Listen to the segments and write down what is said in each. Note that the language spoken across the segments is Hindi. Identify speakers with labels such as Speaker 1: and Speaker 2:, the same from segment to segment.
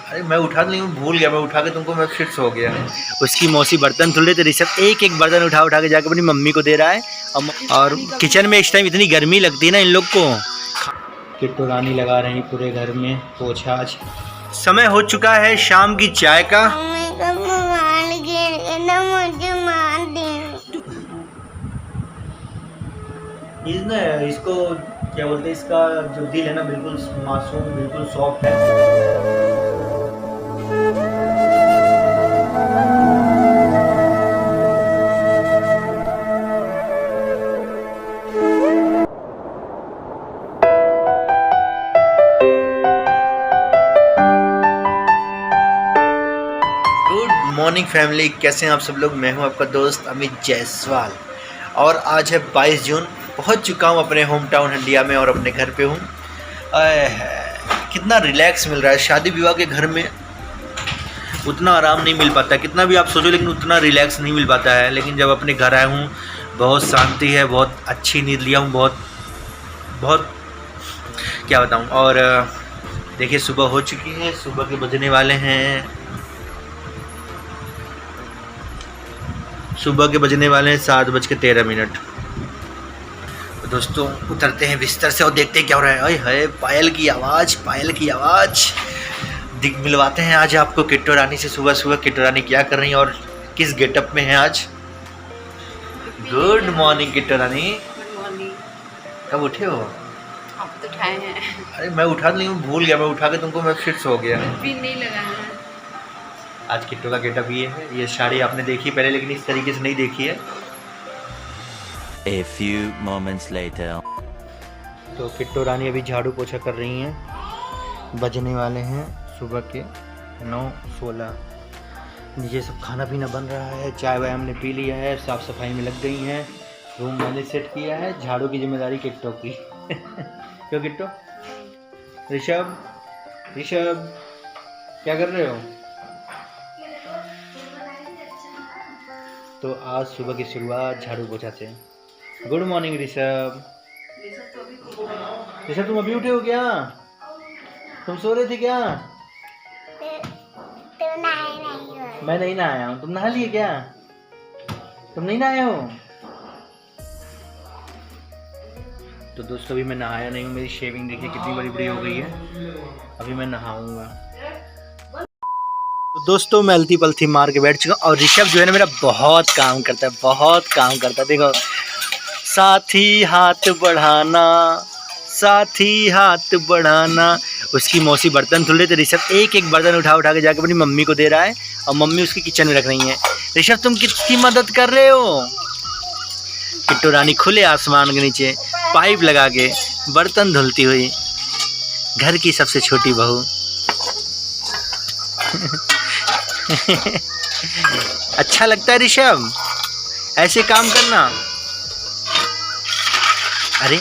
Speaker 1: अरे मैं उठा नहीं हूँ, भूल गया, मैं उठा के तुमको मैं फिर सो गया। उसकी मौसी बर्तन धुल रहे थे, ऋषभ एक एक बर्तन उठा उठा के जाके अपनी मम्मी को दे रहा है। और किचन में इस टाइम इतनी गर्मी लगती है ना इन लोग को। किट्टू रानी लगा रही पूरे घर में पोछा। आज समय हो चुका है शाम की चाय का। इसको क्या बोलते हैं, इसका जो दिल है ना बिल्कुल मासूम, बिल्कुल सॉफ्ट है। गुड मॉर्निंग फैमिली, कैसे हैं आप सब लोग। मैं हूं आपका दोस्त अमित जायसवाल और आज है 22 जून। पहुंच चुका हूं अपने होम टाउन हंडिया में और अपने घर पे हूं। कितना रिलैक्स मिल रहा है। शादी विवाह के घर में उतना आराम नहीं मिल पाता, कितना भी आप सोचो लेकिन उतना रिलैक्स नहीं मिल पाता है। लेकिन जब अपने घर आया हूँ बहुत शांति है, बहुत अच्छी नींद लिया हूँ, बहुत क्या बताऊँ। और देखिए सुबह हो चुकी है, सुबह के बजने वाले हैं 7:13। तो दोस्तों उतरते हैं बिस्तर से और देखते हैं क्या हो रहा है। अरे हाय, पायल की आवाज़ दिख मिलवाते हैं आज आपको किट्टू रानी से। सुबह सुबह किट्टू रानी क्या कर रही है और किस गेटअप में है आज। गुड मॉर्निंग किट्टू रानी।
Speaker 2: Good morning.
Speaker 1: कब उठे हो?
Speaker 2: आप तो उठाए हैं।
Speaker 1: अरे मैं उठा नहीं हूँ, भूल गया, मैं उठा के तुमको मैं फिर सो गया।
Speaker 2: पिन नहीं लगा है।
Speaker 1: आज किट्टू का गेटअप ये है। ये साड़ी आपने देखी पहले लेकिन इस तरीके से नहीं देखी है।
Speaker 3: A few moments later.
Speaker 1: तो किट्टू रानी अभी झाड़ू पोछा कर रही हैं। बजने वाले हैं सुबह के 9:16। नीचे सब खाना पीना बन रहा है, चाय वाय हमने पी लिया है, साफ़ सफाई में लग गई हैं, रूम मैंने सेट किया है। झाड़ू की जिम्मेदारी किट्टू की। क्यों किट्टू? ऋषभ क्या कर रहे हो? तो आज सुबह की शुरुआत झाड़ू पोछा से। Good morning Rishabh. ऋषभ तुम अभी उठे हो क्या? तुम सो रहे थे क्या? मैं नहीं नहाया हूँ। तुम नहा लिए क्या? तुम नहीं नहाए हो? तो दोस्तों अभी मैं नहाया नहीं हूँ। मेरी शेविंग देखिए कितनी बड़ी बड़ी हो गई है। अभी मैं नहाऊंगा। तो दोस्तों मैं अलती पलथी मार के बैठ चुका और ऋषभ जो है ना मेरा बहुत काम करता है। देखो, साथी हाथ बढ़ाना। उसकी मौसी बर्तन धुल रहे थे, ऋषभ एक एक बर्तन उठा उठा के जाके अपनी मम्मी को दे रहा है और मम्मी उसकी किचन में रख रही है। ऋषभ तुम किसकी मदद कर रहे हो? किट्टू रानी खुले आसमान के नीचे पाइप लगा के बर्तन धुलती हुई, घर की सबसे छोटी बहू। अच्छा लगता है ऋषभ ऐसे काम करना? अरे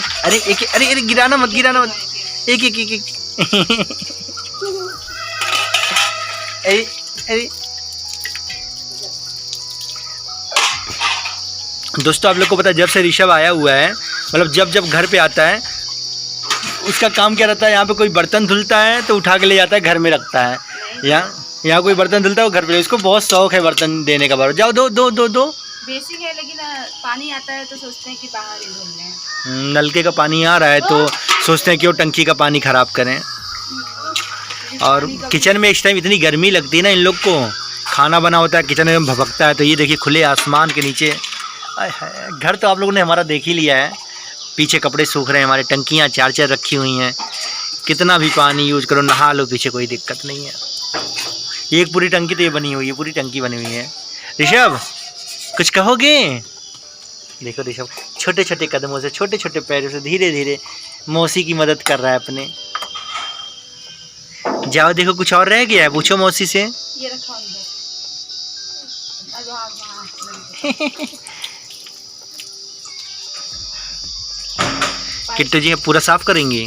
Speaker 1: गिराना मत एक अरे दोस्तों आप लोग को पता है जब से ऋषभ आया हुआ है, मतलब जब घर पे आता है उसका काम क्या रहता है, यहाँ पे कोई बर्तन धुलता है तो उठा के ले जाता है घर में रखता है। यहाँ कोई बर्तन धुलता है वो घर पे, उसको बहुत शौक है बर्तन देने का। बार जाओ दो
Speaker 2: बेसिक है, लेकिन पानी आता है तो सोचते हैं कि बाहर ही धुल लें।
Speaker 1: नलके का पानी आ रहा है तो सोचते हैं कि वो टंकी का पानी ख़राब करें। और किचन में इस टाइम इतनी गर्मी लगती है ना इन लोग को। खाना बना होता है, किचन में भभकता है। तो ये देखिए खुले आसमान के नीचे घर तो आप लोगों ने हमारा देख ही लिया है। पीछे कपड़े सूख रहे हैं हमारे, टंकियाँ 4 रखी हुई हैं। कितना भी पानी यूज करो, नहा लो, पीछे कोई दिक्कत नहीं है। एक पूरी टंकी तो ये बनी हुई है, पूरी टंकी बनी हुई है। ऋषभ कुछ कहोगे? देखो ऋषभ छोटे छोटे कदमों से, छोटे छोटे पैरों से धीरे धीरे मौसी की मदद कर रहा है अपने। जाओ देखो कुछ और रह गया है, पूछो मौसी से।
Speaker 2: ये रखो अंदर।
Speaker 1: किट्टू जी पूरा साफ करेंगे।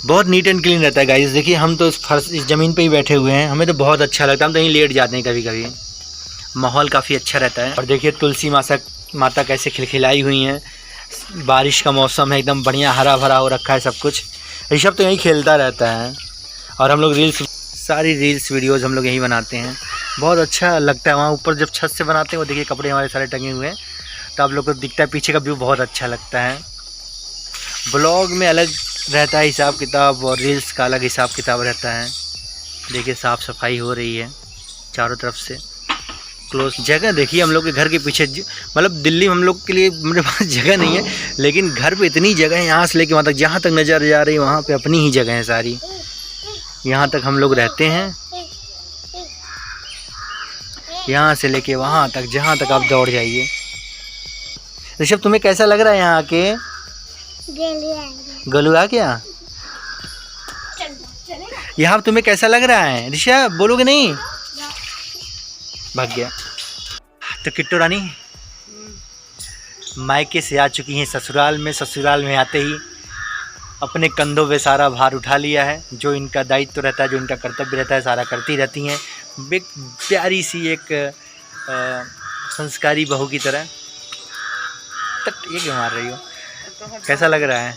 Speaker 1: बहुत नीट एंड क्लीन रहता है गाइस। देखिए हम तो इस ज़मीन पे ही बैठे हुए हैं, हमें तो बहुत अच्छा लगता है। हम तो यहीं लेट जाते हैं कभी कभी। माहौल काफ़ी अच्छा रहता है। और देखिए तुलसी माता कैसे खिलखिलाई हुई हैं। बारिश का मौसम है, एकदम बढ़िया हरा भरा हो रखा है सब कुछ। ऋषभ तो यहीं खेलता रहता है। और हम लोग सारी रील्स वीडियोज़ हम लोग यहीं बनाते हैं। बहुत अच्छा लगता है वहाँ ऊपर जब छत से बनाते हैं। वो देखिए कपड़े हमारे सारे टंगे हुए हैं, तो आप लोग को दिखता है पीछे का व्यू बहुत अच्छा लगता है। ब्लॉग में अलग रहता है हिसाब किताब और रील्स का अलग हिसाब किताब रहता है। देखिए साफ़ सफाई हो रही है चारों तरफ से। क्लोज जगह देखिए हम लोग के घर के पीछे, मतलब दिल्ली में हम लोग के लिए मेरे पास जगह नहीं है, लेकिन घर पे इतनी जगह है, यहाँ से लेके वहाँ तक जहाँ तक नज़र जा रही है वहाँ पे अपनी ही जगह है सारी। यहाँ तक हम लोग रहते हैं, यहाँ से लेके वहाँ तक जहाँ तक आप दौड़ जाइए। ऋषभ तुम्हें कैसा लग रहा है यहाँ आके? गलुआ क्या यहाँ तुम्हें कैसा लग रहा है ऋषभ? बोलोगे नहीं? भाग गया। तो किट्टू रानी मायके से आ चुकी हैं ससुराल में। ससुराल में आते ही अपने कंधों पे सारा भार उठा लिया है। जो इनका दायित्व रहता है, जो इनका कर्तव्य रहता है, सारा करती रहती हैं। एक प्यारी सी एक संस्कारी बहू की तरह। तक ये क्यों मार रही हो? कैसा लग रहा है?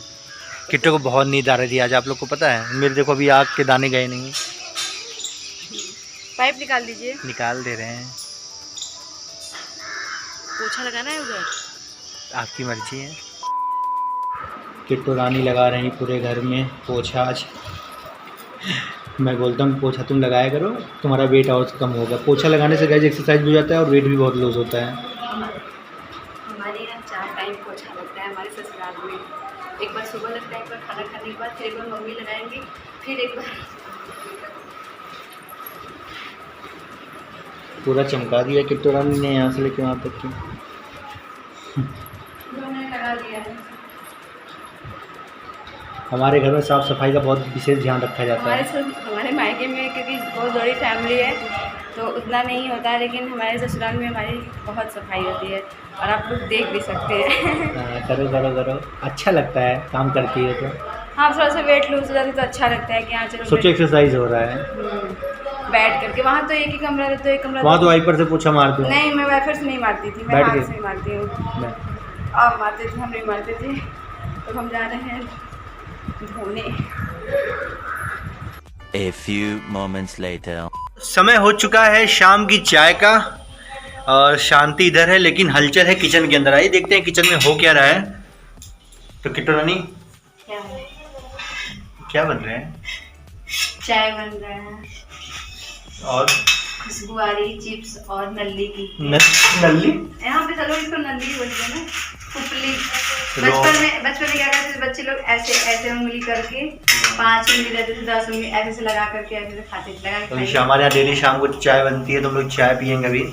Speaker 1: किट्टू को बहुत नींद आ रही थी आज, आप लोग को पता है। मेरे देखो अभी आग के दाने गए नहीं।
Speaker 2: पाइप निकाल दीजिए।
Speaker 1: निकाल दे रहे हैं।
Speaker 2: पोछा लगाना है उधर,
Speaker 1: आपकी मर्जी है। किट्टू रानी लगा रही पूरे घर में पोछा आज। मैं बोलता हूँ पोछा तुम लगाया करो, तुम्हारा वेट और कम होगा। पोछा लगाने से गाइस एक्सरसाइज भी हो जाता है और वेट भी बहुत लूज होता है।
Speaker 2: हमारे यहाँ 4 टाइम पोछा लगता है हमारे ससुराल में। एक बार सुबह लगता है, एक बार खाना खाने के बाद, फिर एक बार मम्मी लगाएंगी, फिर एक बार।
Speaker 1: पूरा चमका दिया किट्टू रानी ने यहाँ से लेके वहाँ तक की।
Speaker 2: उन्होंने लगा दिया है।
Speaker 1: हमारे घर में साफ़ सफाई का बहुत विशेष ध्यान रखा जाता है।
Speaker 2: हमारे मायके में क्योंकि बहुत बड़ी फैमिली है तो उतना नहीं होता है, लेकिन हमारे ससुराल में हमारी बहुत सफाई होती है और आप लोग देख भी सकते हैं।
Speaker 1: करो करो करो, अच्छा लगता है काम करती है तो।
Speaker 2: हाँ, थोड़ा सा वेट लूज हो जाता है तो अच्छा लगता है कि हाँ चलो
Speaker 1: सोचो एक्सरसाइज हो रहा है
Speaker 2: बैठ करके। वहाँ तो एक ही कमरा रहता है, एक कमरा
Speaker 1: वहाँ तो वाइपर से पोछा मार दो।
Speaker 2: नहीं, मैं वाइपर से नहीं मारती थी, मैं हाथ से ही मारती हूँ। आप मारते थे, हम नहीं मारते थे। तो हम जा रहे हैं धोने।
Speaker 3: A few moments later.
Speaker 1: समय हो चुका है शाम की चाय का और शांति इधर है, लेकिन हलचल है किचन के अंदर। आइए देखते हैं किचन में हो क्या रहा है। तो किट्टू रानी
Speaker 2: क्या है?
Speaker 1: क्या बन रहे हैं?
Speaker 2: चाय बन रहा है
Speaker 1: और
Speaker 2: खुशबू आ रही चिप्स और नल्ली की।
Speaker 1: नल्ली
Speaker 2: यहाँ पे चलो इसको नल्ली बोलते हैं ना, उपली। बचपन में क्या करते थे बच्चे लोग? ऐसे ऐसे उंगली करके 5 उंगली रहते थे, 10 उंगली ऐसे से लगा करके ऐसे खाते थे।
Speaker 1: हमारे यहाँ डेली शाम को चाय बनती है, तो हम लोग चाय पियेंगे अभी।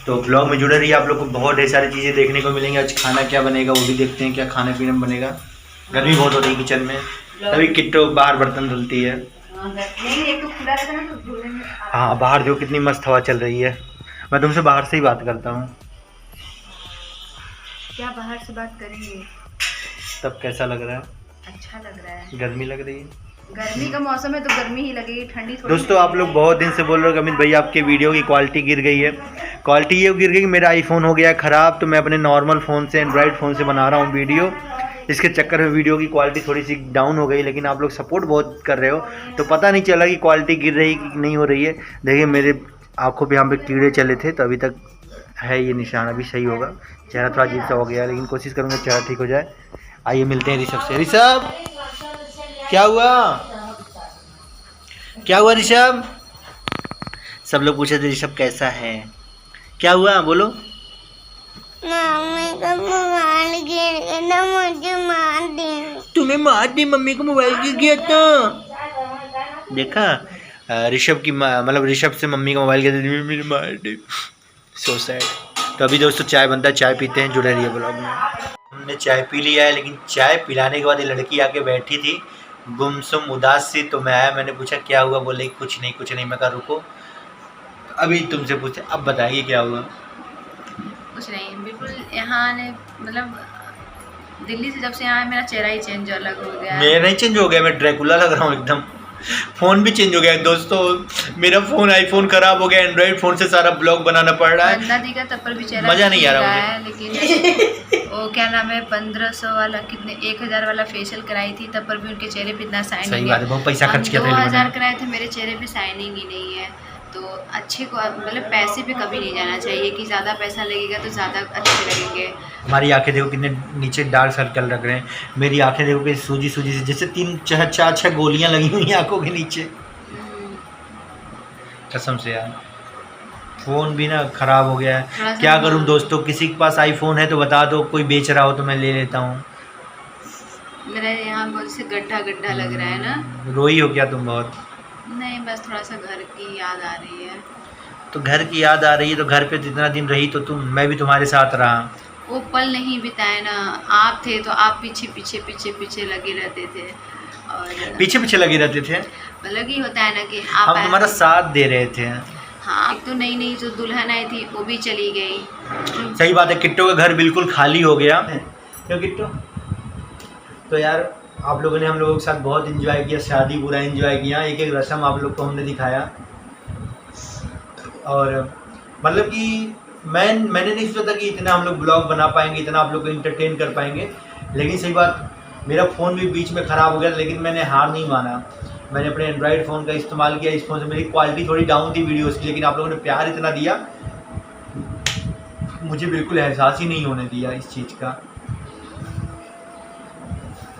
Speaker 1: तो ब्लॉग में जुड़े रहिए, आप लोग को बहुत ढेर सारी चीज़ें देखने को मिलेंगी। आज खाना क्या बनेगा वो भी देखते हैं, क्या खाने पीने में बनेगा। गर्मी बहुत हो रही है किचन में, तभी किट्टू बाहर बर्तन धुलती है।
Speaker 2: नहीं, एक तो खुला रहता है ना, तो धुलने।
Speaker 1: हाँ, बाहर जो कितनी मस्त हवा चल रही है। मैं तुमसे बाहर से ही बात करता हूँ।
Speaker 2: क्या बाहर से बात करेंगे?
Speaker 1: तब कैसा लग रहा है?
Speaker 2: अच्छा लग रहा है।
Speaker 1: गर्मी लग रही है?
Speaker 2: गर्मी का मौसम है तो गर्मी ही लगेगी, ठंडी थोड़ी।
Speaker 1: दोस्तों आप लोग बहुत दिन से बोल रहे हो कि अमित भैया आपके वीडियो की क्वालिटी गिर गई है। क्वालिटी ये गिर गई कि मेरा आईफोन हो गया ख़राब, तो मैं अपने नॉर्मल फ़ोन से, एंड्रॉयड फ़ोन से बना रहा हूँ वीडियो। इसके चक्कर में वीडियो की क्वालिटी थोड़ी सी डाउन हो गई, लेकिन आप लोग सपोर्ट बहुत कर रहे हो तो पता नहीं चला कि क्वालिटी गिर रही कि नहीं हो रही है। देखिए मेरे आँखों पे यहाँ पे कीड़े चले थे, तो अभी तक है ये निशान, अभी सही होगा। चेहरा थोड़ा अजीब सा हो गया, लेकिन कोशिश करूँगा चेहरा ठीक हो जाए। आइए मिलते हैं ऋषभ से। ऋषभ क्या हुआ? क्या हुआ ऋषभ? सब लोग पूछे थे ऋषभ कैसा है, क्या हुआ बोलो।
Speaker 4: मम्मी को मोबाइल गिर गया तो मुझे मार दी।
Speaker 1: तुम्हें मार दी? मम्मी को मोबाइल गिर गया तो देखा ऋषभ की मतलब ऋषभ से मम्मी का मोबाइल गिर गया, मेरी मार दी। So sad. तो अभी दोस्तों चाय बनता है, चाय पीते हैं, जुड़े रहिए ब्लॉग में। हमने चाय पी लिया है, लेकिन चाय पिलाने के बाद ये लड़की आके बैठी थी गुमसुम उदास सी। तो मैं आया, मैंने पूछा क्या हुआ? बोले कुछ नहीं। मैं कहा रुको अभी तुमसे पूछे, अब बताइए क्या हुआ।
Speaker 2: कुछ नहीं, बिल्कुल यहाँ आने मतलब दिल्ली से जब से यहाँ मेरा चेहरा ही चेंज अलग हो गया।
Speaker 1: मेरा नहीं चेंज हो गया, मैं ड्रैकुला लग रहा हूँ एकदम। फ़ोन भी चेंज हो गया है दोस्तों। मेरा फ़ोन आईफोन ख़राब हो गया, एंड्रॉयड फ़ोन से सारा ब्लॉग बनाना पड़ रहा है।
Speaker 2: बंदा दिखा तब पर भी चेहरा
Speaker 1: मज़ा नहीं आ रहा मुझे।
Speaker 2: है, लेकिन वो क्या नाम है 1500 वाला कितने 1000 वाला फेशियल कराई थी तब पर भी उनके चेहरे पे इतना
Speaker 1: सही
Speaker 2: शाइनिंग
Speaker 1: बात है, बहुत पैसा खर्च किया था
Speaker 2: 2000 कराए थे, मेरे चेहरे पे शाइनिंग ही नहीं है। तो अच्छे को मतलब पैसे पे कभी नहीं जाना चाहिए कि ज़्यादा पैसा लगेगा तो ज़्यादा अच्छे लगेंगे।
Speaker 1: हमारी आंखें देखो कितने नीचे डार्क सर्कल लग रहे हैं। मेरी आंखें देखो कि सूजी सूजी से जैसे 3-4 गोलियां लगी हुई हैं आंखों के नीचे। कसम से यार फ़ोन भी ना ख़राब हो गया है। क्या करूं दोस्तों, किसी के पास आईफोन है तो बता दो, कोई बेच रहा हो तो मैं ले लेता हूं।
Speaker 2: मेरा यहाँ बहुत से गड्ढा गड्ढा लग रहा है ना।
Speaker 1: रोई हो क्या तुम बहुत?
Speaker 2: नहीं, बस थोड़ा सा घर की याद आ रही है।
Speaker 1: तो घर की याद आ रही है तो घर पे जितना दिन रही तो मैं भी तुम्हारे साथ रहा।
Speaker 2: वो पल नहीं बिताए ना, आप थे तो आप पीछे पीछे पीछे पीछे लगे रहते थे और
Speaker 1: पीछे पीछे लगे रहते थे।
Speaker 2: अलग ही होता है ना कि आप
Speaker 1: हम तुम्हारा साथ दे रहे थे।
Speaker 2: हाँ, एक तो नई नई जो दुल्हन आई थी वो भी चली गई।
Speaker 1: सही बात है, किट्टो का घर बिल्कुल खाली हो गया। क्यों किट्टो? तो यार आप लोगों ने हम लोगों के साथ बहुत एंजॉय किया, शादी पूरा एंजॉय किया, एक एक रस्म आप लोग को हमने दिखाया। और मतलब कि मैंने नहीं सोचा था कि इतना हम लोग ब्लॉग बना पाएंगे, इतना आप लोग को इंटरटेन कर पाएंगे। लेकिन सही बात, मेरा फ़ोन भी बीच में ख़राब हो गया, लेकिन मैंने हार नहीं माना। मैंने अपने एंड्रॉयड फ़ोन का इस्तेमाल किया। इस फ़ोन से मेरी क्वालिटी थोड़ी डाउन थी वीडियोज़ की, लेकिन आप लोगों ने प्यार इतना दिया, मुझे बिल्कुल एहसास ही नहीं होने दिया इस चीज़ का।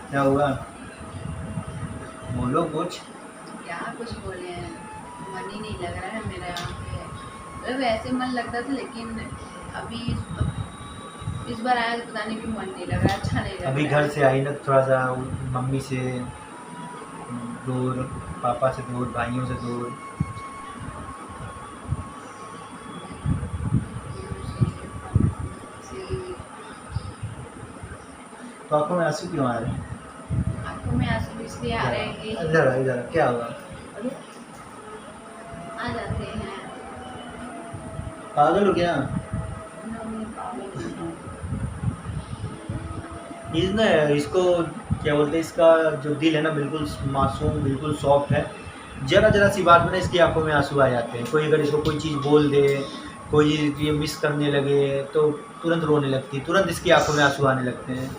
Speaker 1: क्या हुआ? बोलो कुछ।
Speaker 2: क्या कुछ बोले हैं, मन ही नहीं लग रहा है मेरा यहाँ पे। मतलब ऐसे मन लगता था, लेकिन अभी इस बार आया तो पता नहीं क्यों मन नहीं लग रहा, अच्छा नहीं लग रहा।
Speaker 1: अभी घर से आई ना, थोड़ा सा मम्मी से दूर, पापा से दूर, भाइयों से दूर। तो आंखों में आंसू क्यों आ रहे हैं?
Speaker 2: आंखों में आंसू इसलिए आ रहे हैं कि
Speaker 1: इधर इधर क्या हुआ?
Speaker 2: आ जाते हैं।
Speaker 1: पागल हो क्या? इसको क्या बोलते हैं, इसका जो दिल है ना बिल्कुल मासूम, बिल्कुल सॉफ्ट है। जरा जरा सी बात में ना इसकी आंखों में आंसू आ जाते हैं। कोई अगर इसको कोई चीज़ बोल दे, कोई ये मिस करने लगे तो तुरंत रोने लगती है, तुरंत इसकी आंखों में आंसू आने लगते हैं।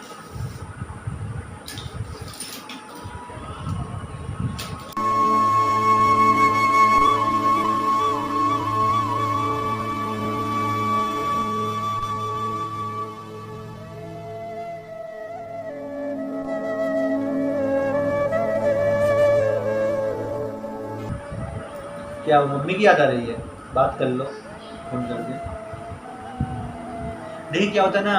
Speaker 1: क्या मम्मी की याद आ रही है? बात कर लो फोन करके। देखिए क्या होता है ना,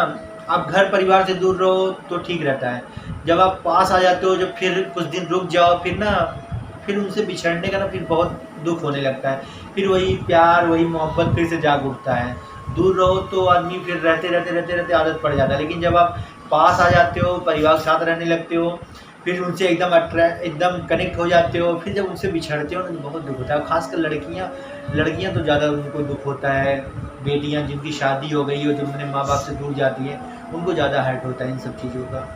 Speaker 1: आप घर परिवार से दूर रहो तो ठीक रहता है। जब आप पास आ जाते हो, जब फिर कुछ दिन रुक जाओ, फिर उनसे बिछड़ने का ना फिर बहुत दुख होने लगता है। फिर वही प्यार, वही मोहब्बत फिर से जाग उठता है। दूर रहो तो आदमी फिर रहते आदत पड़ जाता है। लेकिन जब आप पास आ जाते हो, परिवार के साथ रहने लगते हो, फिर उनसे एकदम कनेक्ट हो जाते हो, फिर जब उनसे बिछड़ते हो ना तो बहुत दुख होता है। खासकर लड़कियां तो ज़्यादा उनको दुख होता है। बेटियां जिनकी शादी हो गई हो, जो अपने माँ बाप से दूर जाती हैं, उनको ज़्यादा हर्ट होता है इन सब चीज़ों का।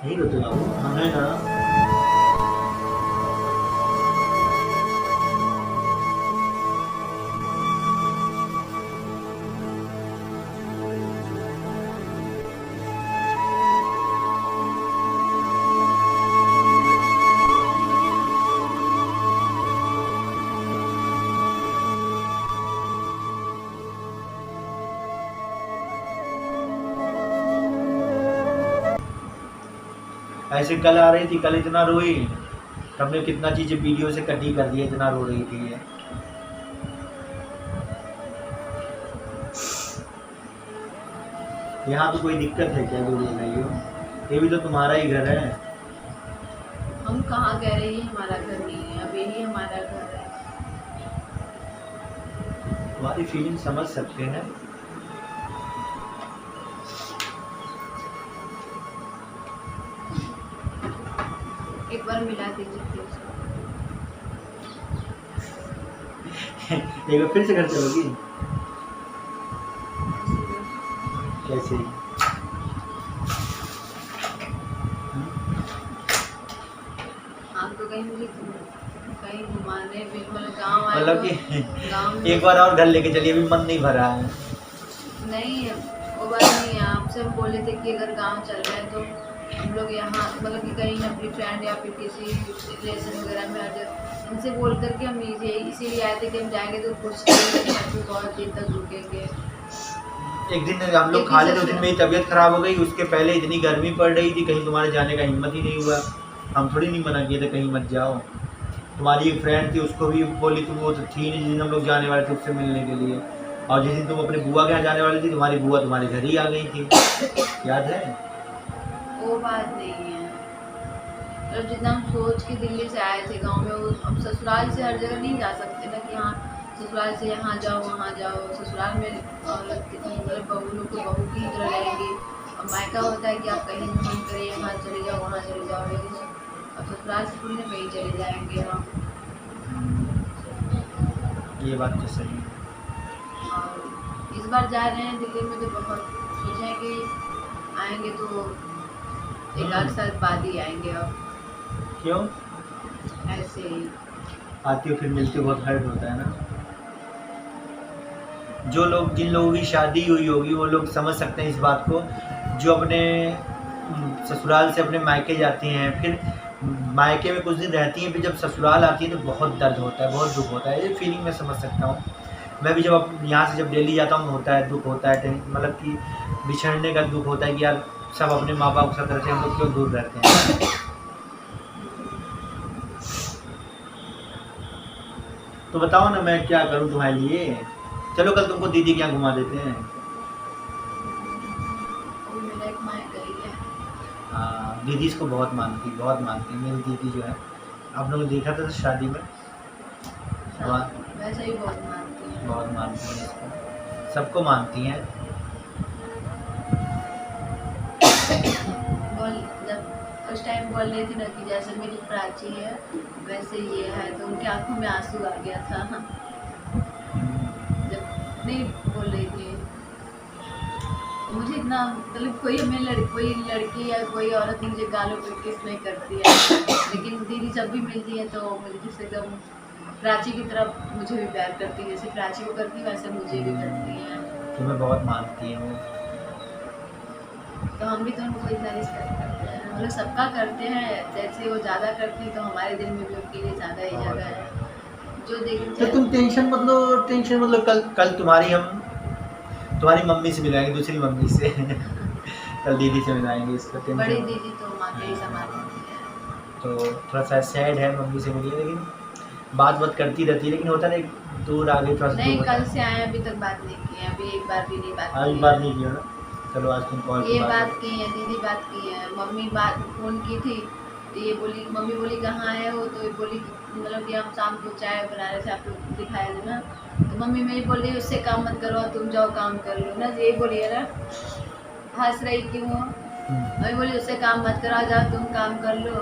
Speaker 1: नहीं रोते बाबू, हमें ना ऐसे कल आ रही थी, कल इतना रोई, हमने कितना चीज़ें वीडियो से कटी कर दिया, इतना रो रही थी ये। यहाँ तो कोई दिक्कत है क्या जो रो रही हो? ये भी तो तुम्हारा ही घर है।
Speaker 2: हम कहाँ कह रहे हैं हमारा घर नहीं है, अब यही हमारा घर है।
Speaker 1: तुम्हारी फीलिंग समझ सकते हैं।
Speaker 2: एक बार मिला दीजिए प्लीज।
Speaker 1: एक बार फिर से घर चलोगी? कैसे?
Speaker 2: तो कहीं मुझे कहीं घुमाने भी मतलब गाँव आए
Speaker 1: मतलब
Speaker 2: तो
Speaker 1: कि
Speaker 2: गाँव में
Speaker 1: एक बार और घर लेके चलिए, अभी मन नहीं भरा है।
Speaker 2: नहीं वो बात नहीं है। आपसे हम बोले थे कि अगर गांव चल रहे हैं तो हम लोग यहाँ मतलब कि कहीं अपनी फ्रेंड या फिर किसी रिलेशन वगैरह में अगर इनसे बोल करके हम इसीलिए आए थे कि हम जाएंगे तो कुछ दिन बहुत दिन तक रुकेंगे।
Speaker 1: एक दिन हम लोग खा लेते, उस दिन मेरी तबीयत खराब हो गई, उसके पहले इतनी गर्मी पड़ रही थी, कहीं तुम्हारे जाने का हिम्मत ही नहीं हुआ। हम थोड़ी नहीं मना किए थे कहीं मत जाओ। तुम्हारी एक फ्रेंड थी, उसको भी बोली तुम, वो तो थी नहीं जिस दिन हम लोग जाने वाले थे उससे मिलने के लिए। और जिस दिन तुम अपने बुआ के यहाँ जाने वाली थी, तुम्हारी बुआ तुम्हारे घर ही आ गई थी, याद है?
Speaker 2: वो बात नहीं है। तो जितना हम सोच के दिल्ली से आए थे गांव में, वो अब ससुराल से हर जगह नहीं जा सकते ना कि हाँ ससुराल से यहाँ जाओ वहाँ जाओ। ससुराल में मतलब बहू लोग को बहू की तरह रहेंगे। अब मायका होता है कि आप कहीं मन करें यहाँ चले जाओ वहाँ चले जाओ, लेकिन अब ससुराल से थोड़ी ना कहीं चले जाएंगे हम।
Speaker 1: ये बात तो सही है।
Speaker 2: और इस बार जा रहे हैं दिल्ली में तो बहुत सोचे हैं कि आएंगे तो एक आध साल बाद ही आएंगे। अब
Speaker 1: क्यों
Speaker 2: ऐसे ही
Speaker 1: आती हो फिर मिलती हो, बहुत हर्ट होता है ना। जो लोग, जिन लोगों की शादी हुई होगी वो लोग समझ सकते हैं इस बात को, जो अपने ससुराल से अपने मायके जाती हैं, फिर मायके में कुछ दिन रहती हैं, फिर जब ससुराल आती है तो बहुत दर्द होता है, बहुत दुख होता है। ये फीलिंग मैं समझ सकता हूँ। मैं भी जब यहाँ से जब दिल्ली जाता हूँ होता है, दुख होता है, मतलब कि बिछड़ने का दुख होता है कि यार सब अपने माँ बाप के साथ रहते हैं, हम लोग क्यों दूर रहते हैं। तो बताओ ना मैं क्या करूँ तुम्हारे लिए। चलो कल तुमको दीदी के यहाँ घुमा देते हैं।
Speaker 2: मेरा एक मायका ही है।
Speaker 1: हाँ, दीदी इसको बहुत मानती है। मेरी दीदी जो है, आप लोगों ने देखा था शादी में,
Speaker 2: वैसे ही बहुत मानती है।
Speaker 1: बहुत मानती हैं इसको, सबको मानती हैं।
Speaker 2: जब उस टाइम बोल रही थी ना कि जैसे मेरी प्राची है वैसे ये है, तो उनकी आंखों में आंसू आ गया था जब नहीं बोल रही थी। मुझे इतना मतलब कोई लड़की या कोई औरत मुझे गालों पे किस नहीं करती है, लेकिन दीदी जब भी मिलती है तो मुझे जैसे एकदम प्राची की तरफ मुझे भी प्यार करती है, जैसे प्राची को करती है वैसे मुझे भी करती है।
Speaker 1: तुम्हें बहुत मानती है वो।
Speaker 2: तो हम भी तो उनको इतना रिस्पेक्ट करते हैं, मतलब सबका करते हैं। जैसे वो ज़्यादा करती है तो हमारे दिल में भी उनके लिए ज़्यादा ही जगह है। जो
Speaker 1: तो तुम टेंशन मत लो, कल तुम्हारी मम्मी से मिलाएंगे, दूसरी मम्मी से कल दीदी से मिलाएंगे। इसका
Speaker 2: बड़ी दीदी तो माँ के ही समान होती है।
Speaker 1: तो थोड़ा सा सैड है, मम्मी से मिली लेकिन बात करती रहती है, लेकिन होता नहीं दूर आगे थोड़ा सा
Speaker 2: नहीं, कल से आए अभी तक बात नहीं की है, अभी एक बार भी नहीं बात
Speaker 1: आज
Speaker 2: की
Speaker 1: बात नहीं की ना। चलो आज तुम कॉल
Speaker 2: ये बात की है, दीदी बात की है। मम्मी बात फ़ोन की थी तो ये बोली, मम्मी बोली कहाँ है वो, तो ये बोली मतलब कि हम शाम को चाय बना रहे थे, आप लोग दिखाए थे ना, तो मम्मी मेरी बोल रही उससे काम मत करो, तुम जाओ काम कर लो ना। यही बोली है ना, हंस रही क्यों हो? मम्मी बोली उससे काम मत करो, जाओ तुम काम कर लो।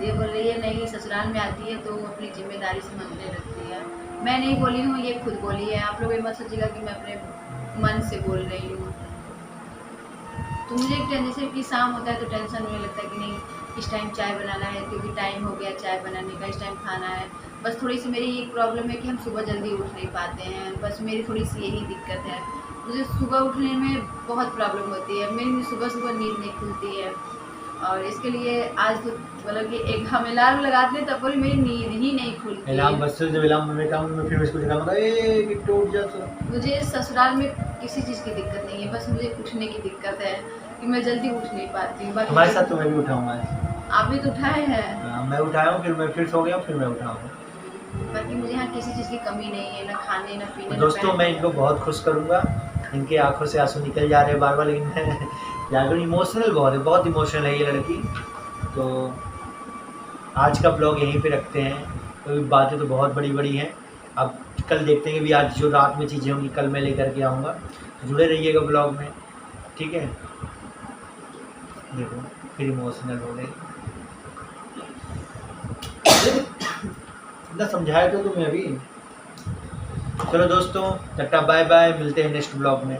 Speaker 2: ये बोल रही है नहीं, ससुराल में आती है तो वो अपनी जिम्मेदारी समझने लगती है। मैं नहीं बोली हूँ, ये खुद बोली है। आप लोग ये मत सोचिएगा कि मैं अपने मन से बोल रही हूँ। तो मुझे जैसे कि शाम होता है तो टेंशन होने लगता है कि नहीं इस टाइम चाय बनाना है, क्योंकि टाइम हो गया चाय बनाने का, इस टाइम खाना है। बस थोड़ी सी मेरी एक प्रॉब्लम है कि हम सुबह जल्दी उठ नहीं पाते हैं, बस मेरी थोड़ी सी यही दिक्कत है। मुझे सुबह उठने में बहुत प्रॉब्लम होती है, मेरी सुबह नींद नहीं खुलती है। और इसके लिए आज तो मतलब कि एक हम अलार्म लगाते हैं तब पूरी मेरी नींद ही नहीं खुलती है।
Speaker 1: अलार्म बजते जब अलार्म में बैठा हूँ मैं, फिर इसको दिखाऊंगा ए कि उठ जा।
Speaker 2: मुझे ससुराल में किसी चीज़ की दिक्कत नहीं है, बस मुझे उठने की दिक्कत है कि मैं जल्दी उठ नहीं पाती हूँ।
Speaker 1: हमारे साथ तो मैं भी उठाऊंगा।
Speaker 2: आप भी तो उठाए हैं।
Speaker 1: मैं उठाया हूँ, फिर मैं फिर सो गया, फिर मैं उठा हूँ।
Speaker 2: बाकी मुझे यहाँ किसी चीज़ की कमी नहीं है, ना खाने ना पीने।
Speaker 1: दोस्तों मैं इनको बहुत खुश करूँगा, इनके आंखों से आंसू निकल जा रहे हैं बार बार, लेकिन मैं क्या करूँ, इमोशनल बहुत इमोशनल है ये लड़की। तो आज का ब्लॉग यहीं पे रखते हैं, तो बातें तो बहुत बड़ी हैं। अब कल देखते हैं कि भी आज जो रात में चीज़ें होंगी कल मैं लेकर के आऊँगा, तो जुड़े रहिएगा ब्लॉग में, ठीक है। देखो फिर इमोशनल हो गए, इतना समझाया तो तुम्हें अभी। चलो दोस्तों, टाटा बाय बाय, मिलते हैं नेक्स्ट ब्लॉग में।